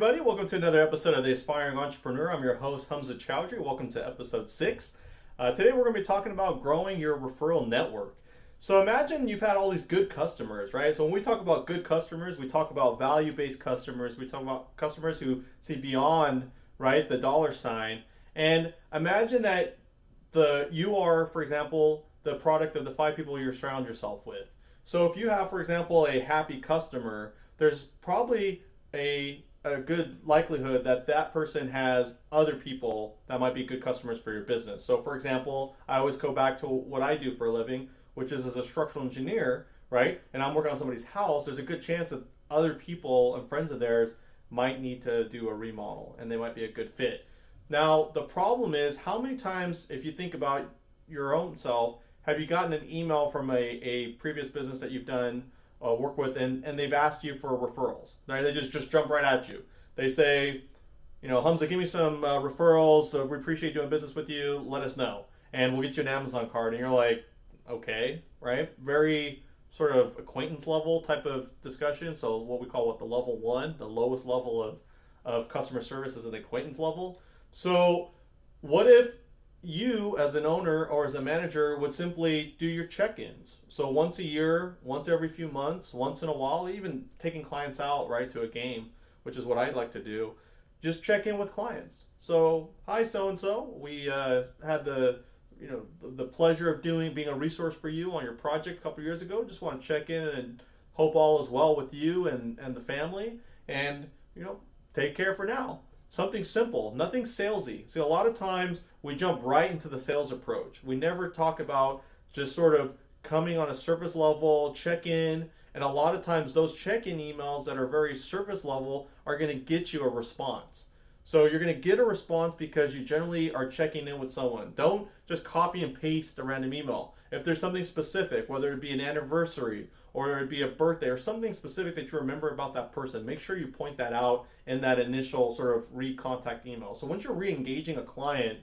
everybody. Welcome to another episode of The Aspiring Entrepreneur. I'm your host, Hamza Chowdhury. Welcome to episode 6. Today we're going to be talking about growing your referral network. So imagine you've had all these good customers, right? So when we talk about good customers, we talk about value-based customers. We talk about customers who see beyond, right, the dollar sign. And imagine that you are, for example, the product of the 5 people you surround yourself with. So if you have, for example, a happy customer, there's probably a good likelihood that that person has other people that might be good customers for your business. So, for example, I always go back to what I do for a living, which is as a structural engineer, right? And I'm working on somebody's house. There's a good chance that other people and friends of theirs might need to do a remodel and they might be a good fit. Now, the problem is how many times, if you think about your own self, have you gotten an email from a previous business that you've done work with, and they've asked you for referrals, right? They just jump right at you. They say, Hamza, give me some referrals. So we appreciate doing business with you. Let us know, and we'll get you an Amazon card. And you're like, okay, right? Very sort of acquaintance level type of discussion. So what we call the level 1, the lowest level of customer service is an acquaintance level. So what if you as an owner or as a manager would simply do your check-ins? So once a year, once every few months, once in a while, even taking clients out, right, to a game, which is what I'd like to do, just check in with clients. So, hi, so-and-so. We had the pleasure of being a resource for you on your project a couple years ago. Just want to check in and hope all is well with you and the family. And, take care for now. Something simple, nothing salesy. See, a lot of times we jump right into the sales approach. We never talk about just sort of coming on a surface level, check in, and a lot of times those check-in emails that are very surface level are going to get you a response. So you're going to get a response because you generally are checking in with someone. Don't just copy and paste a random email. If there's something specific, whether it be an anniversary or it be a birthday or something specific that you remember about that person, make sure you point that out in that initial sort of re-contact email. So once you're re-engaging a client,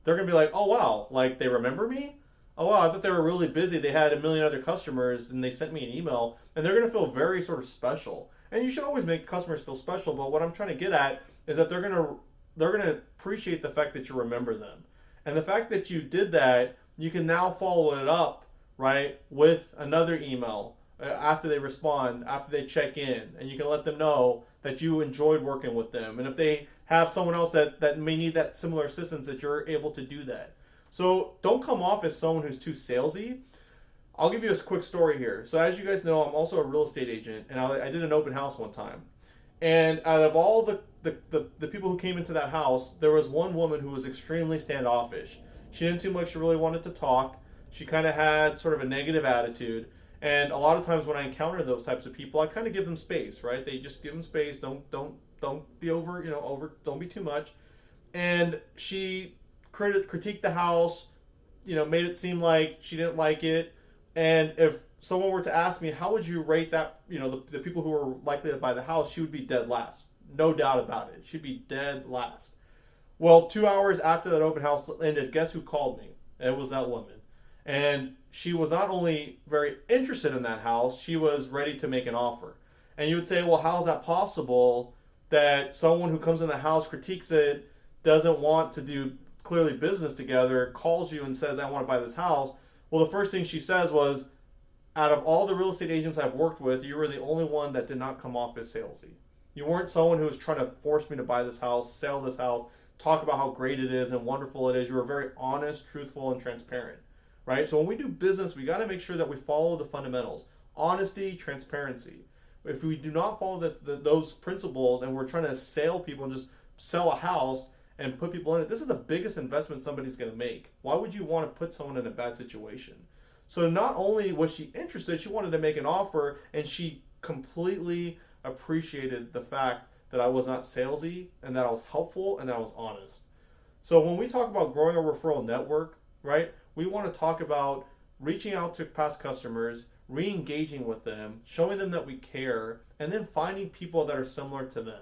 they're going to be like, oh wow, like they remember me? Oh wow, I thought they were really busy. They had a million other customers and they sent me an email, and they're going to feel very sort of special. And you should always make customers feel special, but what I'm trying to get at is that they're going to appreciate the fact that you remember them. And the fact that you did that, you can now follow it up, right, with another email after they respond, after they check in, and you can let them know that you enjoyed working with them. And if they have someone else that may need that similar assistance, that you're able to do that. So don't come off as someone who's too salesy. I'll give you a quick story here. So as you guys know, I'm also a real estate agent, and I did an open house one time. And out of all the people who came into that house, there was one woman who was extremely standoffish. She didn't too much really wanted to talk. She kind of had sort of a negative attitude. And a lot of times when I encounter those types of people, I kind of give them space, right? They just give them space. Don't be don't be too much. And she critiqued the house, made it seem like she didn't like it. And if someone were to ask me, how would you rate that, the people who were likely to buy the house, she would be dead last. No doubt about it. She'd be dead last. Well, 2 hours after that open house ended, guess who called me? It was that woman. And she was not only very interested in that house, she was ready to make an offer. And you would say, well, how is that possible that someone who comes in the house, critiques it, doesn't want to do clearly business together, calls you and says, I want to buy this house? Well, the first thing she says was, out of all the real estate agents I've worked with, you were the only one that did not come off as salesy. You weren't someone who was trying to force me to buy this house, sell this house, talk about how great it is and wonderful it is. You were very honest, truthful, and transparent, right? So when we do business, we got to make sure that we follow the fundamentals. Honesty, transparency. If we do not follow those principles and we're trying to sell people and just sell a house and put people in it, this is the biggest investment somebody's going to make. Why would you want to put someone in a bad situation? So not only was she interested, she wanted to make an offer, and she completely appreciated the fact that I was not salesy and that I was helpful and that I was honest. So when we talk about growing a referral network, right, we want to talk about reaching out to past customers, re-engaging with them, showing them that we care, and then finding people that are similar to them.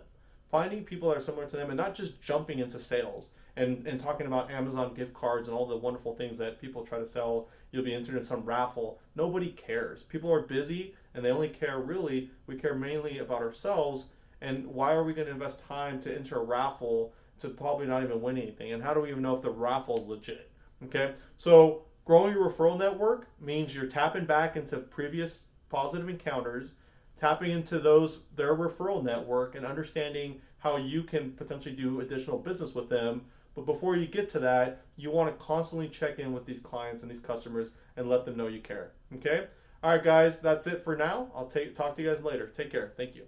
Finding people that are similar to them and not just jumping into sales and talking about Amazon gift cards and all the wonderful things that people try to sell. You'll be entered in some raffle. Nobody cares. People are busy and they only care we care mainly about ourselves And why are we going to invest time to enter a raffle to probably not even win anything? And how do we even know if the raffle is legit? Okay, so growing your referral network means you're tapping back into previous positive encounters, tapping into their referral network, and understanding how you can potentially do additional business with them. But before you get to that, you want to constantly check in with these clients and these customers and let them know you care. Okay? All right, guys, that's it for now. I'll talk to you guys later. Take care. Thank you.